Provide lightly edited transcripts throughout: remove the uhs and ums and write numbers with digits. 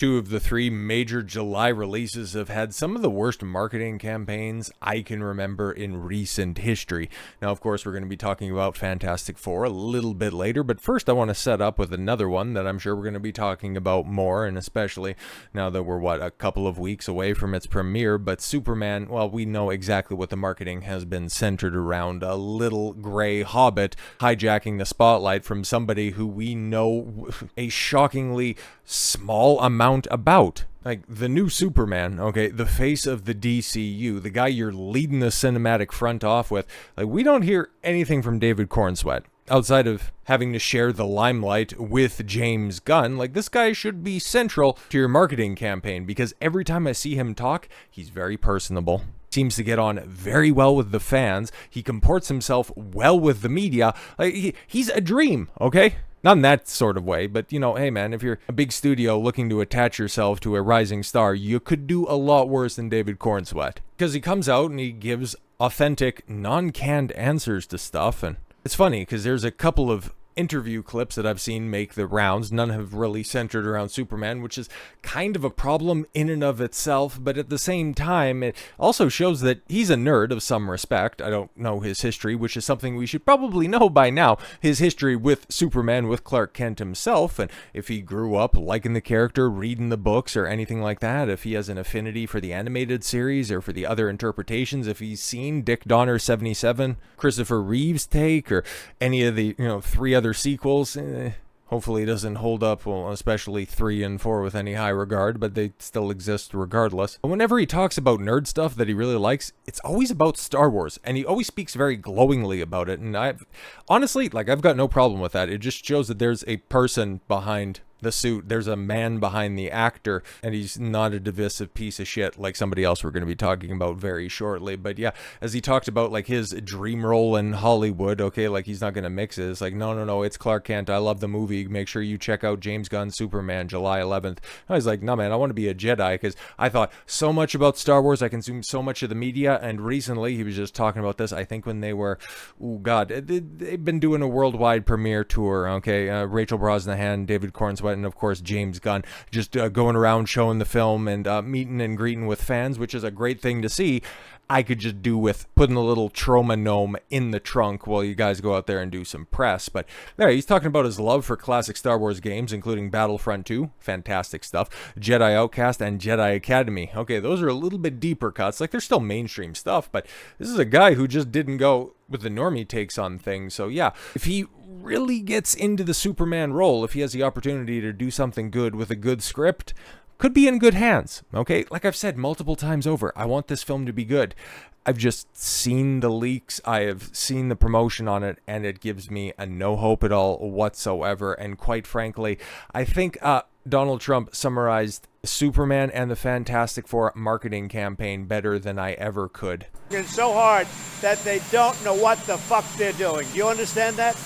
Two of the three major July releases have had some of the worst marketing campaigns I can remember in recent history. Now, of course, we're going to be talking about Fantastic Four a little bit later, but first I want to set up with another one that I'm sure we're going to be talking about more, and especially now that we're, a couple of weeks away from its premiere. But Superman, well, we know exactly what the marketing has been centered around: a little gray hobbit hijacking the spotlight from somebody who we know a shockingly small amount about. Like, the new Superman, okay, the face of the DCU, the guy you're leading the cinematic front off with. Like, we don't hear anything from David Cornsweet outside of having to share the limelight with James Gunn. Like, this guy should be central to your marketing campaign, because every time I see him talk, he's very personable. Seems to get on very well with the fans. He comports himself well with the media. Like, he's a dream, okay? Not in that sort of way, but, hey man, if you're a big studio looking to attach yourself to a rising star, you could do a lot worse than David Cornsweet. Because he comes out and he gives authentic, non-canned answers to stuff, and it's funny, because there's a couple of interview clips that I've seen make the rounds. None have really centered around Superman, which is kind of a problem in and of itself, but at the same time, it also shows that he's a nerd of some respect. I don't know his history, which is something we should probably know by now. His history with Superman, with Clark Kent himself, and if he grew up liking the character, reading the books, or anything like that, if he has an affinity for the animated series or for the other interpretations, if he's seen Dick Donner 77, Christopher Reeve's take, or any of the, three other sequels. Hopefully it doesn't hold up, well, especially 3 and 4 with any high regard, but they still exist regardless. And whenever he talks about nerd stuff that he really likes, it's always about Star Wars, and he always speaks very glowingly about it. And I've got no problem with that. It just shows that there's a person behind the suit. There's a man behind the actor, and he's not a divisive piece of shit like somebody else we're going to be talking about very shortly. But yeah, as he talked about like his dream role in Hollywood, okay, like he's not going to mix it. It's like, no, it's Clark Kent. I love the movie. Make sure you check out James Gunn's Superman, July 11th. I was like, no man, I want to be a Jedi, because I thought so much about Star Wars. I consumed so much of the media, and recently he was just talking about this, I think when they were, they've been doing a worldwide premiere tour, okay, Rachel Brosnahan, David Cornsweet, and of course James Gunn, just going around showing the film and meeting and greeting with fans, which is a great thing to see. I could just do with putting a little trauma gnome in the trunk while you guys go out there and do some press. But there, he's talking about his love for classic Star Wars games, including Battlefront 2, fantastic stuff, Jedi Outcast, and Jedi Academy. Okay, those are a little bit deeper cuts. Like, they're still mainstream stuff, but this is a guy who just didn't go with the normie takes on things. So yeah, if he really gets into the Superman role, if he has the opportunity to do something good with a good script, could be in good hands, okay? Like I've said multiple times over, I want this film to be good. I've just seen the leaks, I have seen the promotion on it, and it gives me a no hope at all whatsoever. And quite frankly, I think Donald Trump summarized Superman and the Fantastic Four marketing campaign better than I ever could. It's so hard that they don't know what the fuck they're doing. Do you understand that?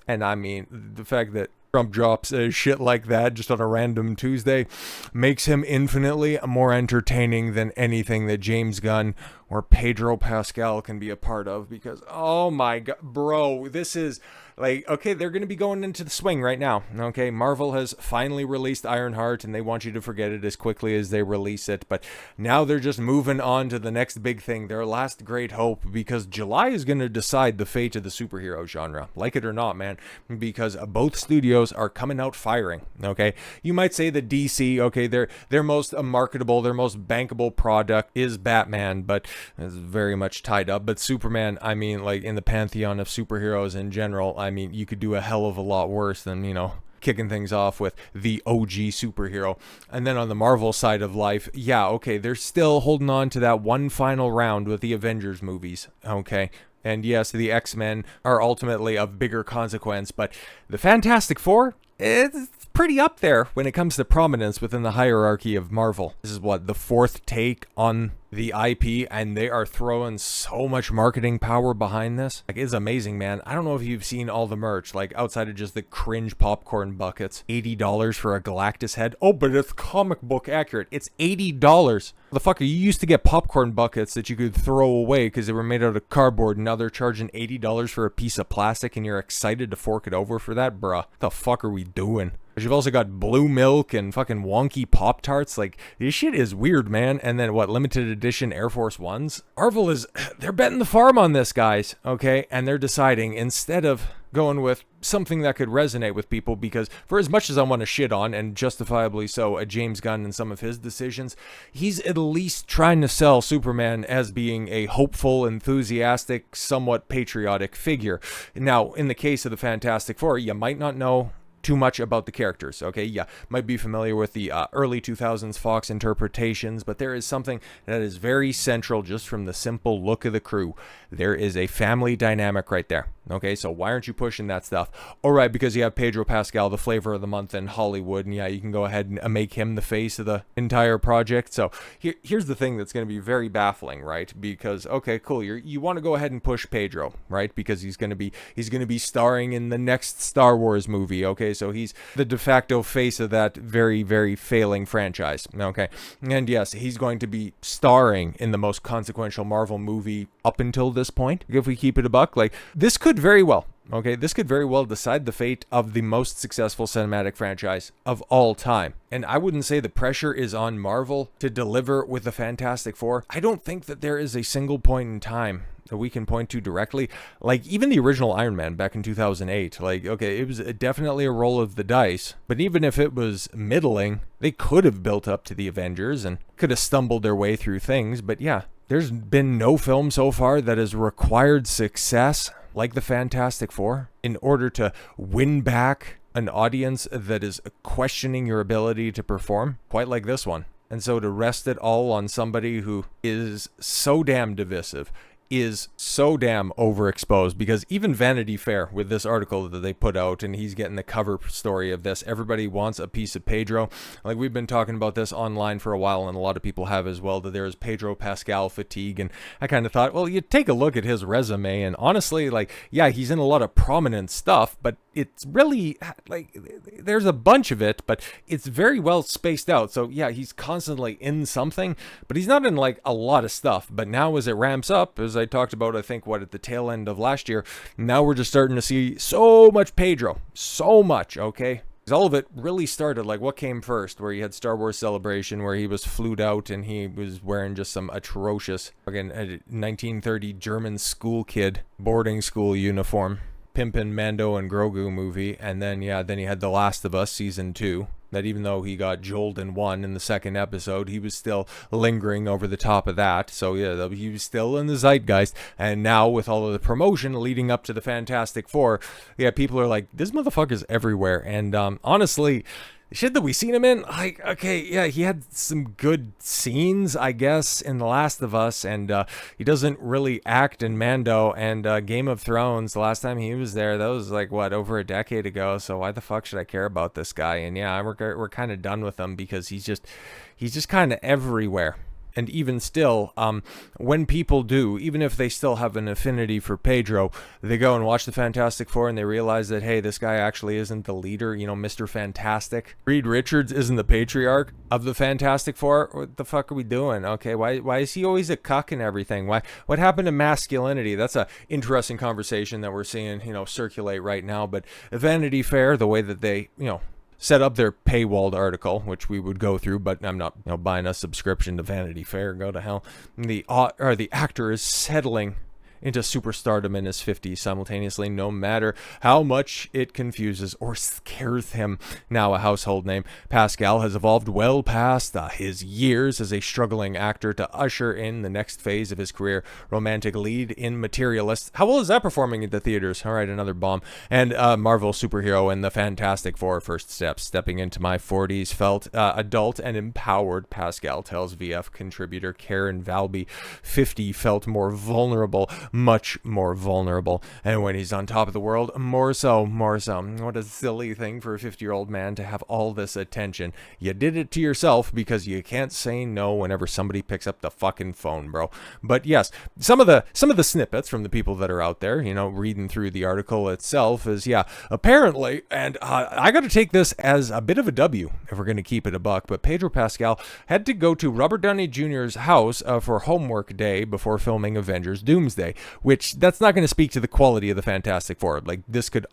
And I mean, the fact that Trump drops shit like that just on a random Tuesday makes him infinitely more entertaining than anything that James Gunn or Pedro Pascal can be a part of, because, oh my god, bro, this is like, okay, they're going to be going into the swing right now, okay? Marvel has finally released Ironheart, and they want you to forget it as quickly as they release it, but now they're just moving on to the next big thing, their last great hope, because July is going to decide the fate of the superhero genre, like it or not, man, because both studios are coming out firing, okay? You might say that DC, okay, their most marketable, their most bankable product is Batman, but it's very much tied up. But Superman, I mean, like, in the pantheon of superheroes in general, I mean, you could do a hell of a lot worse than, kicking things off with the OG superhero. And then on the Marvel side of life, yeah, okay, they're still holding on to that one final round with the Avengers movies, okay? And yes, the X-Men are ultimately of bigger consequence, but the Fantastic Four, it's pretty up there when it comes to prominence within the hierarchy of Marvel. This is the fourth take on the IP, and they are throwing so much marketing power behind this. Like, it's amazing, man. I don't know if you've seen all the merch, like, outside of just the cringe popcorn buckets. $80 for a Galactus head. Oh, but it's comic book accurate. It's $80. The fuck, you used to get popcorn buckets that you could throw away because they were made out of cardboard, and now they're charging $80 for a piece of plastic, and you're excited to fork it over for that? Bruh, what the fuck are we doing? But you've also got blue milk and fucking wonky Pop-Tarts. Like, this shit is weird, man. And then what, limited edition Air Force Ones? Marvel they're betting the farm on this, guys, okay? And they're deciding, instead of going with something that could resonate with people, because for as much as I want to shit on, and justifiably so, James Gunn and some of his decisions, he's at least trying to sell Superman as being a hopeful, enthusiastic, somewhat patriotic figure. Now, in the case of the Fantastic Four, you might not know too much about the characters, okay? Yeah, might be familiar with the early 2000s Fox interpretations, but there is something that is very central just from the simple look of the crew. There is a family dynamic right there, okay? So why aren't you pushing that stuff? All right, because you have Pedro Pascal, the flavor of the month in Hollywood, and yeah, you can go ahead and make him the face of the entire project. So here's the thing that's going to be very baffling, right? Because, okay, cool, you want to go ahead and push Pedro, right? Because he's going to be starring in the next Star Wars movie, okay? So he's the de facto face of that very, very failing franchise, okay? And yes, he's going to be starring in the most consequential Marvel movie up until this point, if we keep it a buck. Like, this could very well, okay, this could very well decide the fate of the most successful cinematic franchise of all time. And I wouldn't say the pressure is on Marvel to deliver with the Fantastic Four. I don't think that there is a single point in time that we can point to directly. Like, even the original Iron Man back in 2008, like, okay, it was definitely a roll of the dice, but even if it was middling, they could have built up to the Avengers and could have stumbled their way through things. But yeah, there's been no film so far that has required success like the Fantastic Four in order to win back an audience that is questioning your ability to perform, quite like this one. And so to rest it all on somebody who is so damn divisive, is so damn overexposed, because even Vanity Fair, with this article that they put out, and he's getting the cover story of this, everybody wants a piece of Pedro. Like, we've been talking about this online for a while, and a lot of people have as well, that there is Pedro Pascal fatigue. And I kind of thought, well, you take a look at his resume, and honestly, like, yeah, he's in a lot of prominent stuff, but it's really, like, there's a bunch of it, but it's very well spaced out. So yeah, he's constantly in something, but he's not in like a lot of stuff. But now as it ramps up, as I talked about, I think at the tail end of last year, now we're just starting to see so much Pedro, so much, okay? All of it really started, like, what came first, where you had Star Wars Celebration, where he was flued out and he was wearing just some atrocious fucking 1930 German school kid boarding school uniform, pimpin' Mando and Grogu movie. And then he had The Last of Us season 2, that even though he got Joel'd in one in the second episode, he was still lingering over the top of that. So yeah, he was still in the zeitgeist. And now with all of the promotion leading up to the Fantastic Four, yeah, people are like, this motherfucker's everywhere. And honestly, the shit that we seen him in, like, okay, yeah, he had some good scenes, I guess, in The Last of Us, and he doesn't really act in Mando. And Game of Thrones, the last time he was there, that was like, what, over a decade ago, so why the fuck should I care about this guy? And yeah, we're kind of done with him, because he's just kind of everywhere. And even still, when people do, even if they still have an affinity for Pedro, they go and watch the Fantastic Four and they realize that, hey, this guy actually isn't the leader, you know, Mr. Fantastic. Reed Richards isn't the patriarch of the Fantastic Four. What the fuck are we doing? Okay, why is he always a cuck and everything? What happened to masculinity? That's a interesting conversation that we're seeing, you know, circulate right now. But Vanity Fair, the way that they, you know, set up their paywalled article, which we would go through, but I'm not, you know, buying a subscription to Vanity Fair. Go to hell. The actor is settling into superstardom in his 50s simultaneously, no matter how much it confuses or scares him. Now a household name, Pascal has evolved well past his years as a struggling actor to usher in the next phase of his career. Romantic lead in Materialist. How well is that performing at the theaters? All right, another bomb. And Marvel superhero in the Fantastic Four. First steps, stepping into my 40s, felt adult and empowered. Pascal tells VF contributor Karen Valby. 50 felt more vulnerable, much more vulnerable, and when he's on top of the world, more so. What a silly thing for a 50-year-old man to have all this attention. You did it to yourself, because you can't say no whenever somebody picks up the fucking phone, bro. But yes, some of the snippets from the people that are out there, you know, reading through the article itself is, yeah, apparently, and I got to take this as a bit of a W if we're going to keep it a buck, but Pedro Pascal had to go to Robert Downey Jr.'s house for homework day before filming Avengers Doomsday. which that's not going to speak to the quality of the Fantastic Four. Like this could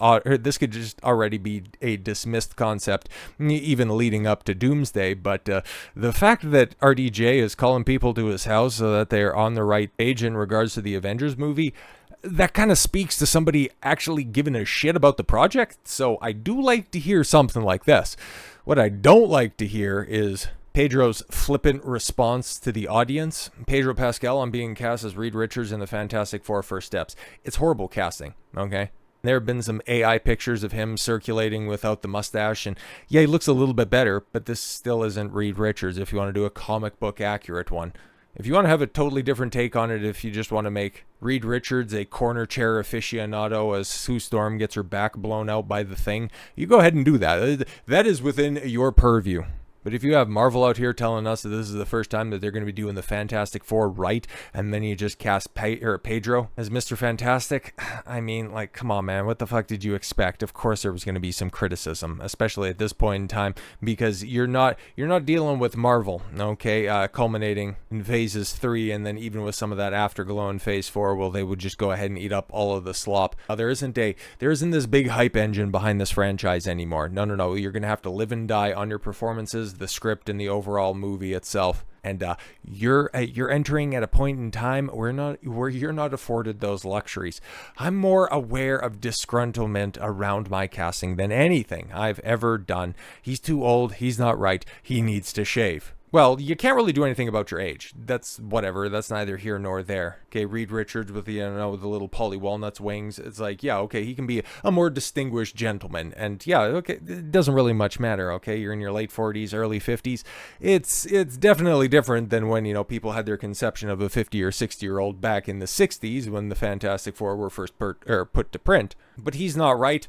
just already be a dismissed concept, even leading up to Doomsday. But the fact that RDJ is calling people to his house so that they're on the right page in regards to the Avengers movie, that kind of speaks to somebody actually giving a shit about the project. So I do like to hear something like this. What I don't like to hear is Pedro's flippant response to the audience. Pedro Pascal on being cast as Reed Richards in the Fantastic Four First Steps. It's horrible casting, okay? There have been some AI pictures of him circulating without the mustache, and yeah, he looks a little bit better, but this still isn't Reed Richards if you want to do a comic book accurate one. If you want to have a totally different take on it, if you just want to make Reed Richards a corner chair aficionado as Sue Storm gets her back blown out by the Thing, you go ahead and do that. That is within your purview. But if you have Marvel out here telling us that this is the first time that they're going to be doing the Fantastic Four right, and then you just cast Pedro as Mr. Fantastic, I mean, like, come on, man, what the fuck did you expect? Of course there was going to be some criticism, especially at this point in time, because you're not dealing with Marvel, okay, culminating in phases 3, and then even with some of that afterglow in phase 4, well, they would just go ahead and eat up all of the slop. There isn't this big hype engine behind this franchise anymore. No, you're going to have to live and die on your performances, the script, and the overall movie itself. And you're entering at a point in time where you're not afforded those luxuries. I'm more aware of disgruntlement around my casting than anything I've ever done. He's too old. He's not right. He needs to shave. Well, you can't really do anything about your age. That's whatever. That's neither here nor there. Okay, Reed Richards with the little Polly Walnuts wings. It's like, yeah, okay, he can be a more distinguished gentleman. And yeah, okay, it doesn't really much matter, okay? You're in your late 40s, early 50s. It's definitely different than when, people had their conception of a 50 or 60-year-old back in the 60s when the Fantastic Four were first put to print. But he's not right.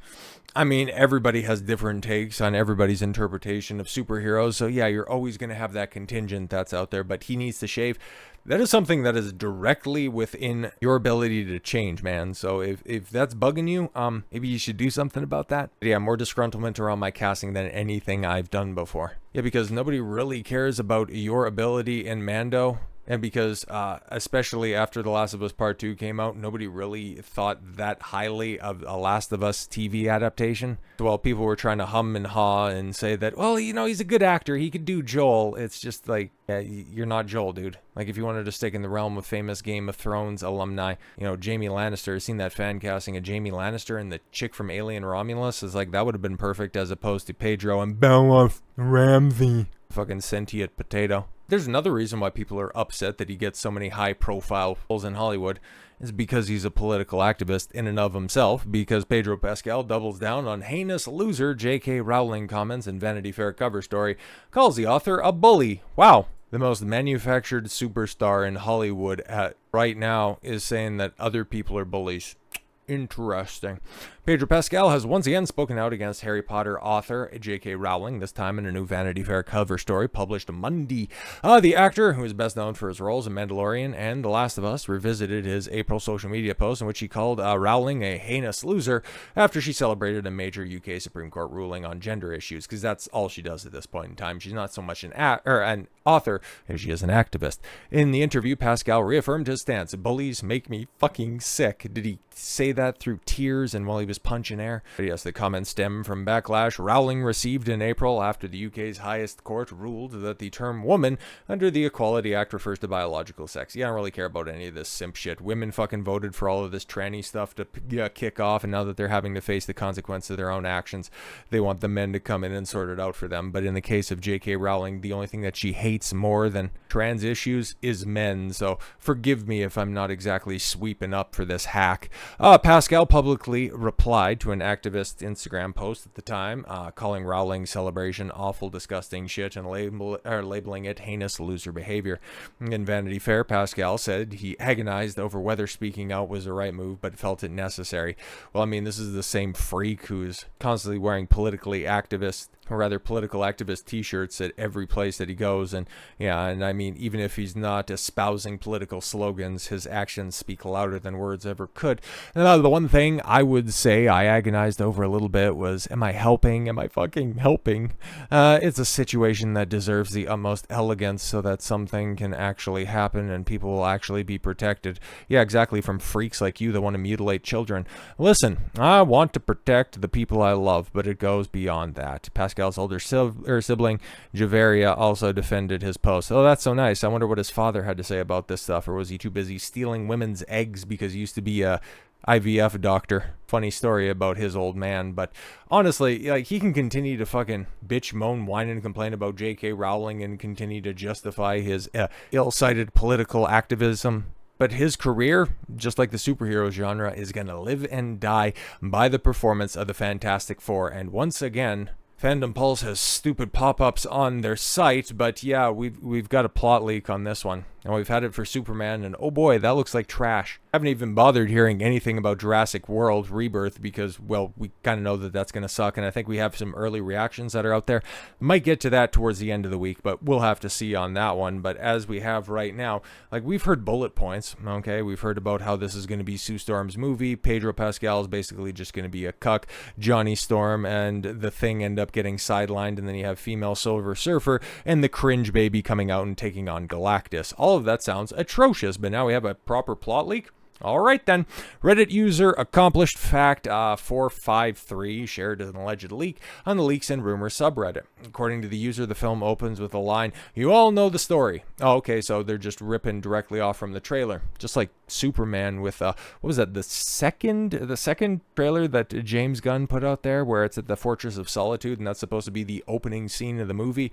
I mean, everybody has different takes on everybody's interpretation of superheroes. So yeah, you're always going to have that contingent that's out there, but he needs to shave. That is something that is directly within your ability to change, man. So if that's bugging you, maybe you should do something about that. But yeah, more disgruntlement around my casting than anything I've done before. Yeah, because nobody really cares about your ability in Mando. And because, especially after The Last of Us Part 2 came out, nobody really thought that highly of a Last of Us TV adaptation. So while people were trying to hum and haw and say that, well, he's a good actor, he could do Joel, it's just like, yeah, you're not Joel, dude. Like, if you wanted to stick in the realm of famous Game of Thrones alumni, Jamie Lannister, seen that fan casting of Jamie Lannister and the chick from Alien Romulus, is like, that would have been perfect as opposed to Pedro and Bella Ramsey. Fucking sentient potato. There's another reason why people are upset that he gets so many high-profile roles in Hollywood is because he's a political activist in and of himself, because Pedro Pascal doubles down on heinous loser J.K. Rowling comments in Vanity Fair cover story, calls the author a bully. Wow. The most manufactured superstar in Hollywood right now is saying that other people are bullies. Interesting. Pedro Pascal has once again spoken out against Harry Potter author J.K. Rowling, this time in a new Vanity Fair cover story published Monday. The actor, who is best known for his roles in Mandalorian and The Last of Us, revisited his April social media post in which he called Rowling a heinous loser after she celebrated a major UK Supreme Court ruling on gender issues, because that's all she does at this point in time. She's not so much an author as she is an activist. In the interview, Pascal reaffirmed his stance. Bullies make me fucking sick. Did he say that through tears and while he was punching air? But yes, the comments stem from backlash Rowling received in April after the UK's highest court ruled that the term woman under the Equality Act refers to biological sex. Yeah, I don't really care about any of this simp shit. Women fucking voted for all of this tranny stuff to kick off, and now that they're having to face the consequence of their own actions, they want the men to come in and sort it out for them. But in the case of J.K. Rowling, the only thing that she hates more than trans issues is men, so forgive me if I'm not exactly sweeping up for this hack. Pascal publicly replied to an activist Instagram post at the time, calling Rowling's celebration awful, disgusting shit and labeling it heinous loser behavior. In Vanity Fair, Pascal said he agonized over whether speaking out was the right move, but felt it necessary. Well, I mean, this is the same freak who's constantly wearing politically activist or rather political activist t-shirts at every place that he goes. And yeah, and I mean, even if he's not espousing political slogans, his actions speak louder than words ever could. Now, the one thing I would say I agonized over a little bit was, am I helping? Am I fucking helping? It's a situation that deserves the utmost elegance so that something can actually happen and people will actually be protected. Yeah, exactly, from freaks like you that want to mutilate children. Listen, I want to protect the people I love, but it goes beyond that. Pascal's older sibling, Javeria, also defended his post. Oh, that's so nice. I wonder what his father had to say about this stuff, or was he too busy stealing women's eggs because he used to be a IVF doctor? Funny story about his old man. But honestly, like, he can continue to fucking bitch, moan, whine, and complain about J.K. Rowling and continue to justify his ill-cited political activism. But his career, just like the superhero genre, is going to live and die by the performance of the Fantastic Four. And once again, Fandom Pulse has stupid pop-ups on their site, but yeah, we've got a plot leak on this one. And we've had it for Superman, and oh boy, that looks like trash. I haven't even bothered hearing anything about Jurassic World Rebirth because, well, we kind of know that that's going to suck, and I think we have some early reactions that are out there. Might get to that towards the end of the week, but we'll have to see on that one. But as we have right now, like, we've heard bullet points, okay? We've heard about how this is going to be Sue Storm's movie. Pedro Pascal is basically just going to be a cuck. Johnny Storm and the Thing end up getting sidelined, and then you have female Silver Surfer and the cringe baby coming out and taking on Galactus. All of that sounds atrocious, but now we have a proper plot leak. All right, then. Reddit user Accomplished Fact 453 shared an alleged leak on the Leaks and Rumors subreddit. According to the user, the film opens with a line, "You all know the story." Oh, okay, so they're just ripping directly off from the trailer. Just like Superman with, what was that, the second trailer that James Gunn put out there, where it's at the Fortress of Solitude, and that's supposed to be the opening scene of the movie.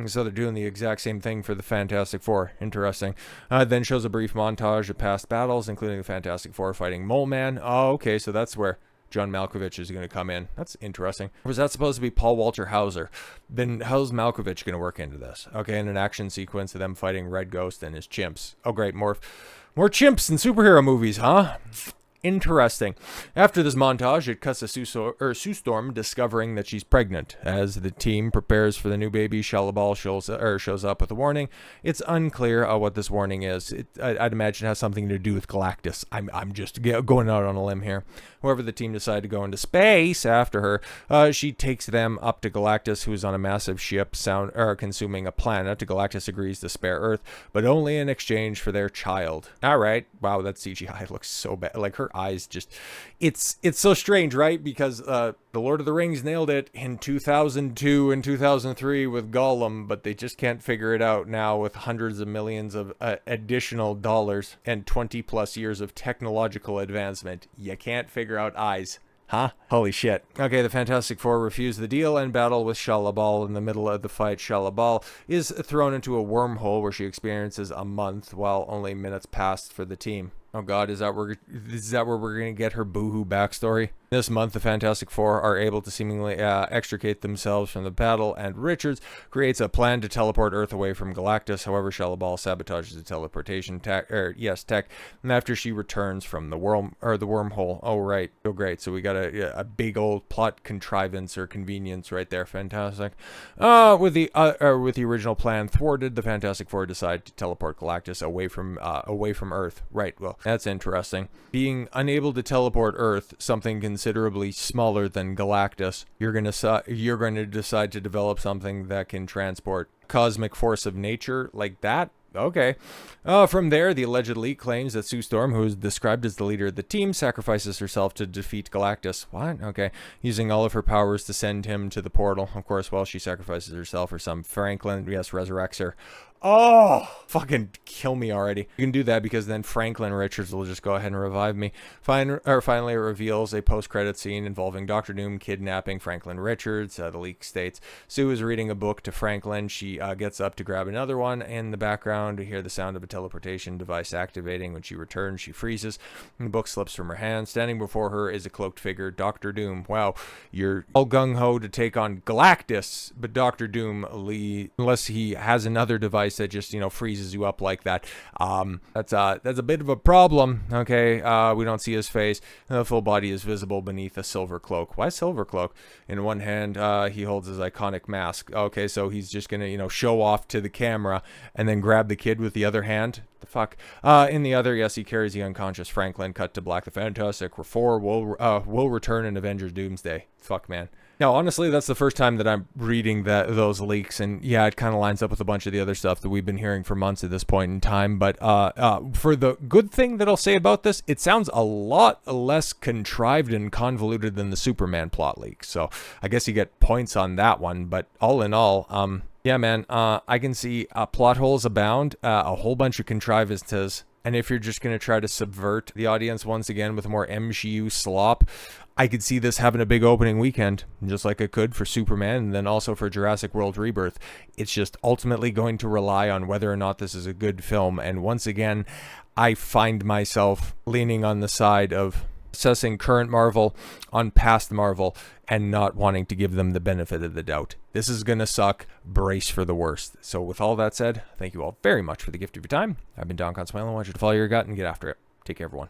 So they're doing the exact same thing for the Fantastic Four. Interesting. Then shows a brief montage of past battles, including the Fantastic Four fighting Mole Man. Oh, okay, so that's where John Malkovich is going to come in. That's interesting. Or was that supposed to be Paul Walter Hauser? Then how's Malkovich going to work into this? Okay, in an action sequence of them fighting Red Ghost and his chimps. Oh, great, more chimps in superhero movies, huh? Interesting. After this montage, it cuts to Sue Storm discovering that she's pregnant. As the team prepares for the new baby, Shalabal shows up with a warning. It's unclear what this warning is. I'd imagine it has something to do with Galactus. I'm just going out on a limb here. However, the team decide to go into space after her. She takes them up to Galactus, who is on a massive ship consuming a planet. Galactus agrees to spare Earth, but only in exchange for their child. All right. Wow, that CGI looks so bad. Like, her eyes just, it's so strange, right? Because the Lord of the Rings nailed it in 2002 and 2003 with Gollum, but they just can't figure it out now with hundreds of millions of additional dollars and 20 plus years of technological advancement. You can't figure out eyes. Huh? Holy shit. Okay, the Fantastic Four refuse the deal and battle with Shalabal. In the middle of the fight, Shalabal is thrown into a wormhole where she experiences a month while only minutes passed for the team. Oh god, is that where we're going to get her boohoo backstory? This month, the Fantastic Four are able to seemingly extricate themselves from the battle, and Richards creates a plan to teleport Earth away from Galactus. However, Shalabal sabotages the teleportation tech, and after she returns from the wormhole. Oh right, oh great. So we got a big old plot contrivance or convenience right there. Fantastic. With the original plan thwarted, the Fantastic Four decide to teleport Galactus away from Earth. Right. Well, that's interesting. Being unable to teleport Earth, something considerably smaller than Galactus, you're going to decide to develop something that can transport cosmic force of nature like that. Okay. From there, the alleged leak claims that Sue Storm, who is described as the leader of the team, sacrifices herself to defeat Galactus. What? Okay. Using all of her powers to send him to the portal. Of course, while she sacrifices herself or some Franklin, resurrects her. Oh, fucking kill me already. You can do that because then Franklin Richards will just go ahead and revive me. Finally, it reveals a post-credit scene involving Dr. Doom kidnapping Franklin Richards. The leak states Sue is reading a book to Franklin. She gets up to grab another one. In the background, you hear the sound of a teleportation device activating. When she returns, she freezes. The book slips from her hand. Standing before her is a cloaked figure, Dr. Doom. Wow, you're all gung-ho to take on Galactus, but Dr. Doom, unless he has another device voice that just, freezes you up like that. That's a bit of a problem. Okay, we don't see his face. The full body is visible beneath a silver cloak. Why silver cloak? In one hand, he holds his iconic mask. Okay, so he's just gonna, show off to the camera and then grab the kid with the other hand. The fuck? In the other, yes, he carries the unconscious Franklin. Cut to black. The Fantastic Four will return in Avengers Doomsday. Fuck, man. Now, honestly, that's the first time that I'm reading those leaks, and yeah, it kind of lines up with a bunch of the other stuff that we've been hearing for months at this point in time. But for the good thing that I'll say about this, it sounds a lot less contrived and convoluted than the Superman plot leak. So I guess you get points on that one. But all in all, yeah, man, I can see plot holes abound, a whole bunch of contrivances. And if you're just going to try to subvert the audience once again with more MCU slop, I could see this having a big opening weekend, just like it could for Superman and then also for Jurassic World Rebirth. It's just ultimately going to rely on whether or not this is a good film. And once again, I find myself leaning on the side of assessing current Marvel on past Marvel and not wanting to give them the benefit of the doubt. This is going to suck. Brace for the worst. So with all that said, thank you all very much for the gift of your time. I've been Don Consuelo. I want you to follow your gut and get after it. Take care, everyone.